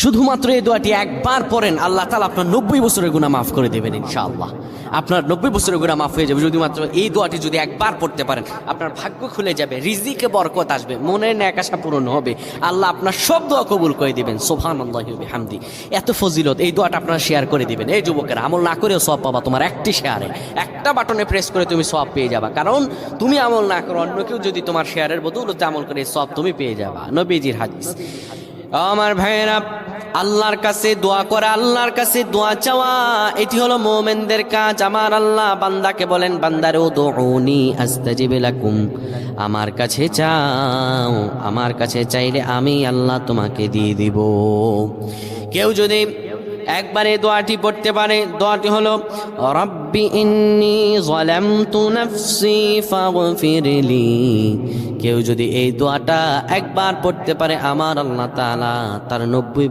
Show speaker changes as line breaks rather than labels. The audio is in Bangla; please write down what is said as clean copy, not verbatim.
শুধুমাত্র এই দোয়াটি একবার পড়েন, আল্লাহ তাআলা আপনার 90 বছরের গুনাহ মাফ করে দেবেন ইনশাআল্লাহ। আপনার 90 বছরের গুনাহ মাফ হয়ে যাবে শুধুমাত্র এই দোয়াটি যদি একবার পড়তে পারেন। আপনার ভাগ্য খুলে যাবে, রিজিকে বরকত আসবে, মনের ন্যাক আশা পূরণ হবে, আল্লাহ আপনার সব দোয়া কবুল করে দিবেন। সুবহানাল্লাহি ওয়া বিহামদি। এত ফজিলত, এই দোয়াটা আপনারা শেয়ার করে দিবেন। এই যুবকেরা, আমল না করেও সওয়াব পাবা। তোমার একটি শেয়ারে, একটা বাটনে প্রেস করে তুমি সওয়াব পেয়ে যাবা। কারণ তুমি আমল না করো, অন্য কেউ যদি তোমার শেয়ারের বদৌলতে আমল করে, সওয়াব তুমি পেয়ে যাবা। নবীজির হাদিস। আমার ভাইয়েরা, আল্লাহর কাছে দোয়া করা, আল্লাহর কাছে দোয়া চাওয়া, এটি হলো মুমিনদের কাজ। আমার আল্লাহ বান্দাকে বলেন, বান্দারে উদউনি আস্তাজিব লাকুম, আমার কাছে চাও, আমার কাছে চাইলে আমি আল্লাহ তোমাকে দিয়ে দিব। কেউ যদি একবারে দোয়াটি পড়তে পারে, দোয়াটি হলো রব্বি ইন্নী যালামতু নাফসি ফাগফিরলি। কেউ যদি এই দোয়াটা একবার পড়তে পারে, আমার আল্লাহ তাআলা তার 90